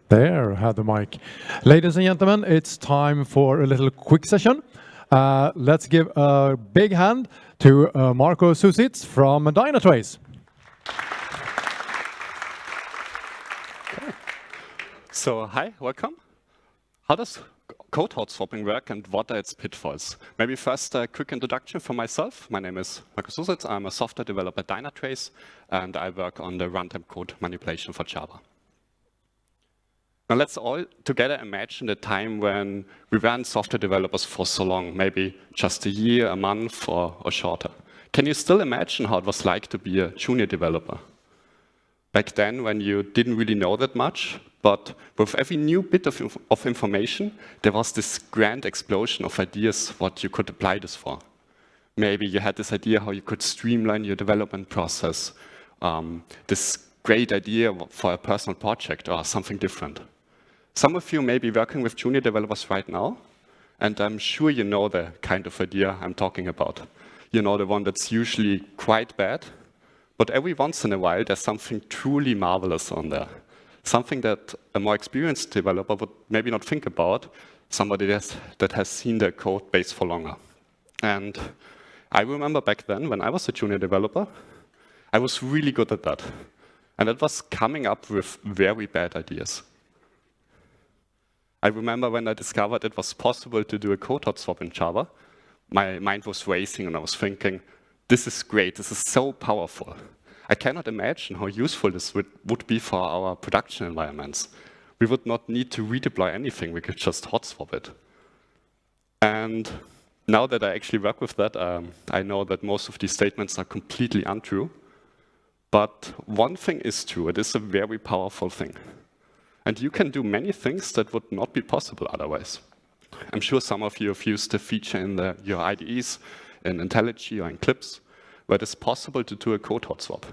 There, had the mic. Ladies and gentlemen, it's time for a little quick session. Let's give a big hand to Marco Sussitz from Dynatrace. Okay. So, hi, welcome. How does code hot swapping work and what are its pitfalls? Maybe first a quick introduction for myself. My name is Marco Sussitz. I'm a software developer at Dynatrace, and I work on the runtime code manipulation for Java. Now let's all together imagine the time when we weren't software developers for so long, maybe just a year, a month, or shorter. Can you still imagine how it was like to be a junior developer? Back then, when you didn't really know that much, but with every new bit of information, there was this grand explosion of ideas what you could apply this for. Maybe you had this idea how you could streamline your development process, this great idea for a personal project or something different. Some of you may be working with junior developers right now, and I'm sure you know the kind of idea I'm talking about. You know the one that's usually quite bad, but every once in a while there's something truly marvelous on there. Something that a more experienced developer would maybe not think about, somebody that has seen the code base for longer. And I remember back then, when I was a junior developer, I was really good at that. And it was coming up with very bad ideas. I remember when I discovered it was possible to do a code hot swap in Java, my mind was racing and I was thinking, this is great, this is so powerful. I cannot imagine how useful this would be for our production environments. We would not need to redeploy anything, we could just hot swap it. And now that I actually work with that, I know that most of these statements are completely untrue. But one thing is true, it is a very powerful thing. And you can do many things that would not be possible otherwise. I'm sure some of you have used the feature in your IDEs, in IntelliJ or in Clips, where it is possible to do a code hot swap.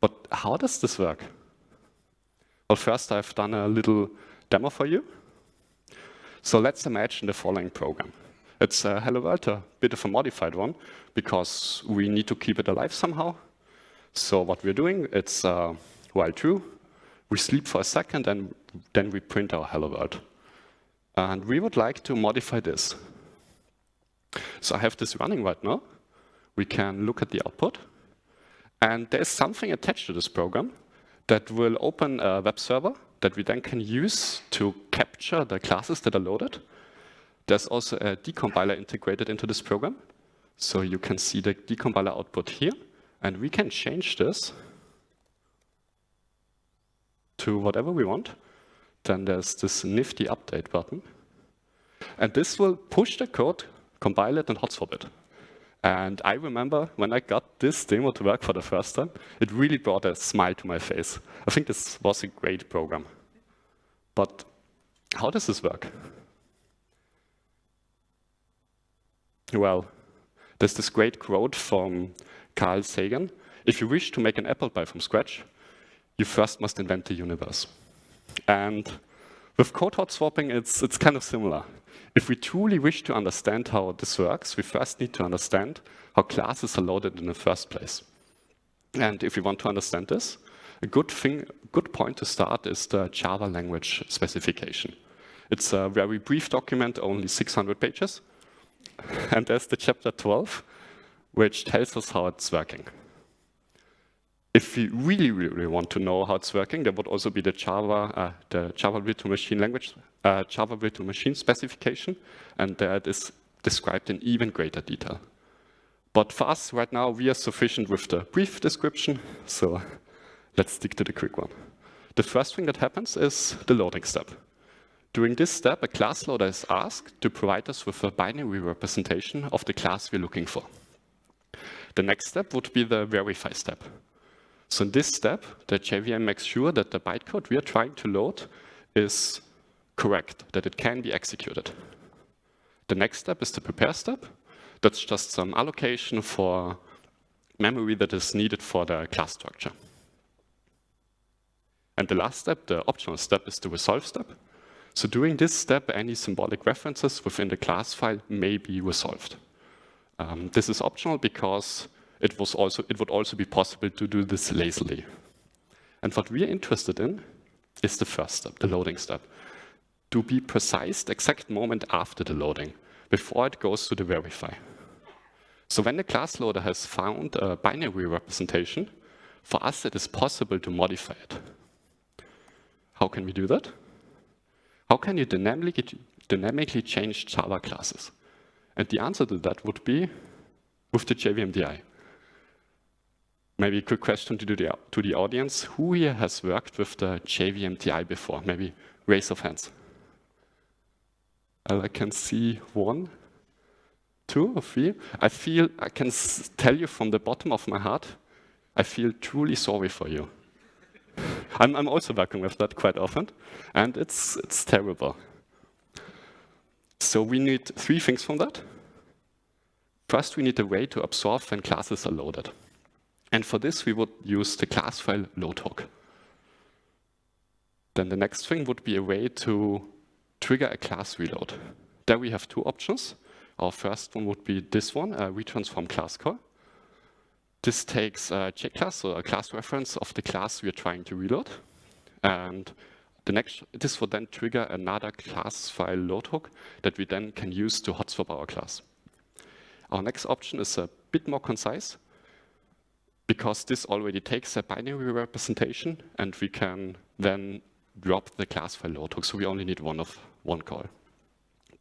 But how does this work? Well, first I've done a little demo for you. So let's imagine the following program. It's a Hello World, a bit of a modified one, because we need to keep it alive somehow. So what we're doing, it's while true. We sleep for a second, and then we print our hello world. And we would like to modify this. So I have this running right now. We can look at the output. And there's something attached to this program that will open a web server that we then can use to capture the classes that are loaded. There's also a decompiler integrated into this program. So you can see the decompiler output here. And we can change this to whatever we want. Then there's this nifty update button. And this will push the code, compile it, and hot swap it. And I remember when I got this demo to work for the first time, it really brought a smile to my face. I think this was a great program. But how does this work? Well, there's this great quote from Carl Sagan. If you wish to make an apple pie from scratch, you first must invent the universe. And with code hot swapping, it's kind of similar. If we truly wish to understand how this works, we first need to understand how classes are loaded in the first place. And if we want to understand this, a good point to start is the Java language specification. It's a very brief document, only 600 pages. And there's the chapter 12, which tells us how it's working. If we really, really want to know how it's working, there would also be the Java virtual machine language, Java virtual machine specification, and that is described in even greater detail. But for us right now, we are sufficient with the brief description, so let's stick to the quick one. The first thing that happens is the loading step. During this step, a class loader is asked to provide us with a binary representation of the class we're looking for. The next step would be the verify step. So in this step, the JVM makes sure that the bytecode we are trying to load is correct, that it can be executed. The next step is the prepare step. That's just some allocation for memory that is needed for the class structure. And the last step, the optional step, is the resolve step. So during this step, any symbolic references within the class file may be resolved. This is optional because it would also be possible to do this lazily. And what we are interested in is the first step, the loading step. To be precise, the exact moment after the loading, before it goes to the verify. So when the class loader has found a binary representation, for us it is possible to modify it. How can we do that? How can you dynamically change Java classes? And the answer to that would be with the JVM-DI. Maybe a quick question to the audience. Who here has worked with the JVM-DI before? Maybe raise of hands. I can see 1, 2 or 3. I can tell you from the bottom of my heart, I feel truly sorry for you. I'm also working with that quite often, and it's terrible. So we need 3 things from that. First, we need a way to absorb when classes are loaded. And for this, we would use the class file load hook. Then the next thing would be a way to trigger a class reload. There we have 2 options. Our first one would be this one, a retransform class call. This takes a JClass, so a class reference of the class we are trying to reload. And this would then trigger another class file load hook that we then can use to hot swap our class. Our next option is a bit more concise, because this already takes a binary representation, and we can then drop the class file load hook, so we only need one call.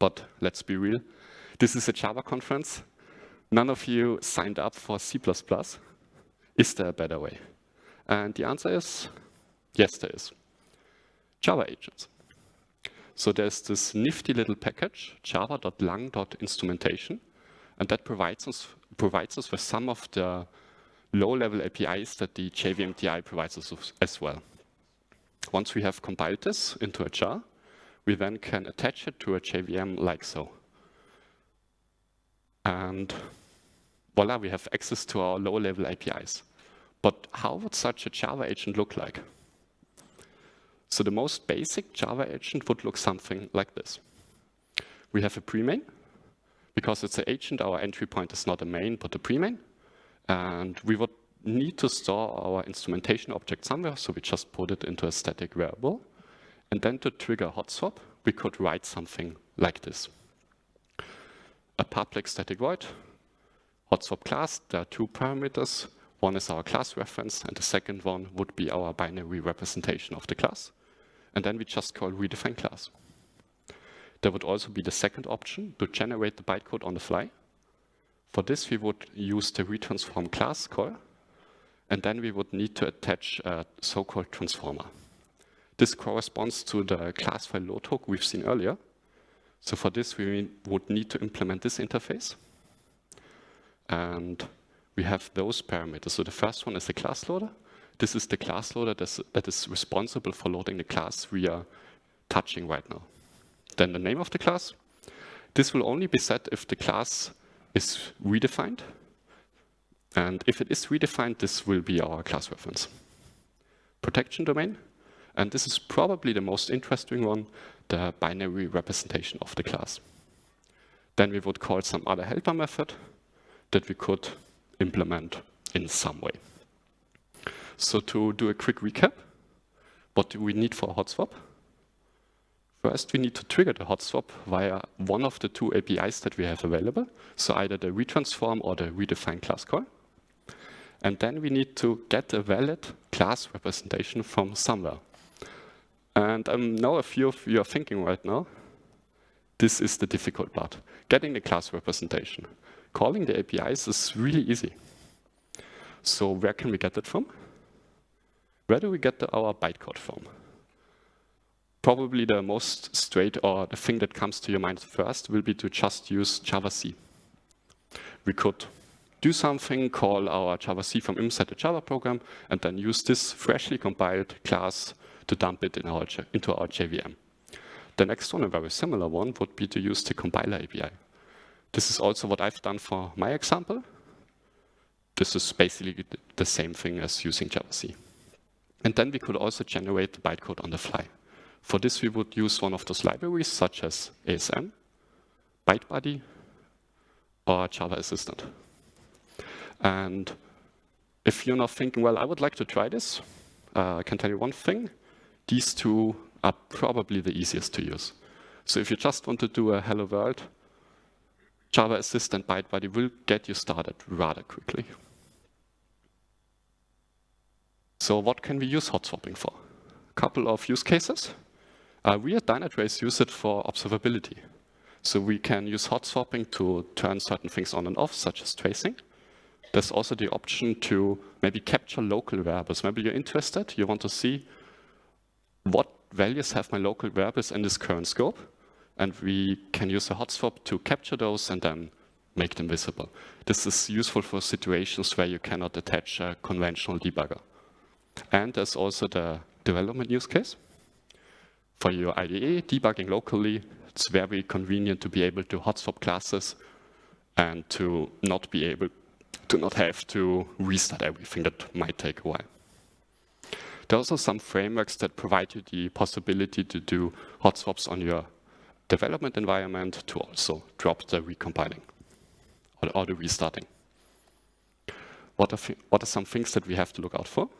But let's be real, this is a Java conference. None of you signed up for C++. Is there a better way? And the answer is, yes, there is. Java agents. So there's this nifty little package, java.lang.instrumentation, and that provides us with some of the low-level APIs that the JVM-DI provides us with as well. Once we have compiled this into a jar, we then can attach it to a JVM like so. And voila, we have access to our low-level APIs. But how would such a Java agent look like? So the most basic Java agent would look something like this. We have a pre-main. Because it's an agent, our entry point is not a main, but a pre-main. And we would need to store our instrumentation object somewhere, so we just put it into a static variable. And then to trigger hot swap, we could write something like this. A public static void, hot swap class, there are 2 parameters. One is our class reference, and the second one would be our binary representation of the class. And then we just call redefine class. There would also be the second option, to generate the bytecode on the fly. For this, we would use the retransform class call, and then we would need to attach a so-called transformer. This corresponds to the class file load hook we've seen earlier. So for this, we would need to implement this interface. And we have those parameters. So the first one is the class loader. This is the class loader that is responsible for loading the class we are touching right now. Then the name of the class. This will only be set if the class is redefined. And if it is redefined, this will be our class reference. Protection domain. And this is probably the most interesting one, the binary representation of the class. Then we would call some other helper method that we could implement in some way. So to do a quick recap, what do we need for a hot swap? First, we need to trigger the hot swap via one of the 2 APIs that we have available, so either the retransform or the redefine class call. And then we need to get a valid class representation from somewhere. And I know a few of you are thinking right now, this is the difficult part, getting the class representation. Calling the APIs is really easy. So where can we get it from? Where do we get our bytecode from? Probably the most straight, or the thing that comes to your mind first, will be to just use Java-C. We could do something, call our Java-C from inside the Java program, and then use this freshly compiled class to dump it into our JVM. The next one, a very similar one, would be to use the compiler API. This is also what I've done for my example. this is basically the same thing as using Java-C. And then we could also generate the bytecode on the fly. For this, we would use one of those libraries, such as ASM, ByteBuddy, or Java Assistant. And if you're now thinking, well, I would like to try this, I can tell you one thing. These two are probably the easiest to use. So if you just want to do a hello world, Java Assistant ByteBuddy will get you started rather quickly. So what can we use hot swapping for? A couple of use cases. We at Dynatrace use it for observability. So we can use hot swapping to turn certain things on and off, such as tracing. There's also the option to maybe capture local variables. Maybe you're interested, you want to see what values have my local variables in this current scope. And we can use a hot swap to capture those and then make them visible. This is useful for situations where you cannot attach a conventional debugger. And there's also the development use case. For your IDE, debugging locally, it's very convenient to be able to hot swap classes and to not have to restart everything. That might take a while. There are also some frameworks that provide you the possibility to do hot swaps on your development environment to also drop the recompiling or the restarting. What are some things that we have to look out for?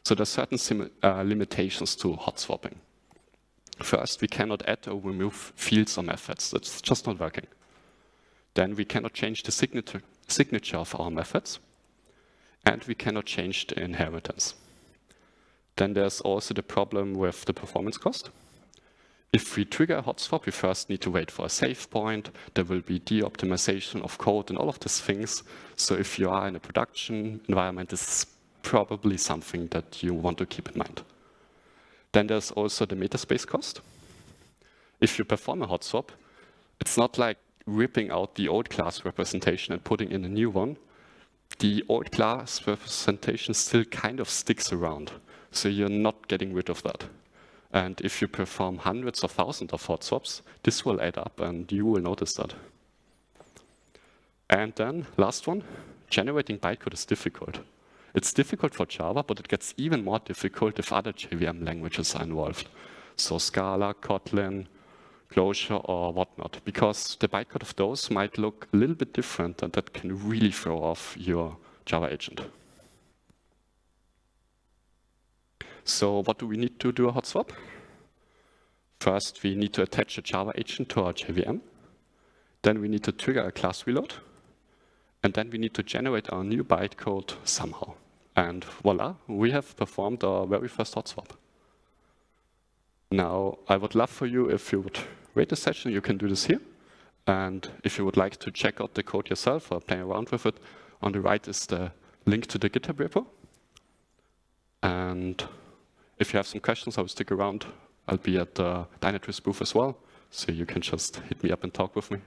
So there are certain limitations to hot swapping. First, we cannot add or remove fields or methods. That's just not working. Then we cannot change the signature of our methods. And we cannot change the inheritance. Then there's also the problem with the performance cost. If we trigger a hot swap, we first need to wait for a save point. There will be de-optimization of code and all of these things. So if you are in a production environment, this is probably something that you want to keep in mind. Then there's also the metaspace cost. If you perform a hot swap, it's not like ripping out the old class representation and putting in a new one. The old class representation still kind of sticks around. So you're not getting rid of that. And if you perform hundreds or thousands of hot swaps, this will add up and you will notice that. And then, last one, generating bytecode is difficult. It's difficult for Java, but it gets even more difficult if other JVM languages are involved. So Scala, Kotlin, Clojure, or whatnot, because the bytecode of those might look a little bit different, and that can really throw off your Java agent. So what do we need to do a hot swap? First, we need to attach a Java agent to our JVM. Then we need to trigger a class reload. And then we need to generate our new bytecode somehow. And voila, we have performed our very first hot swap. Now, I would love for you, if you would rate the session, you can do this here. And if you would like to check out the code yourself or play around with it, on the right is the link to the GitHub repo. And if you have some questions, I will stick around. I'll be at the Dynatrace booth as well, so you can just hit me up and talk with me.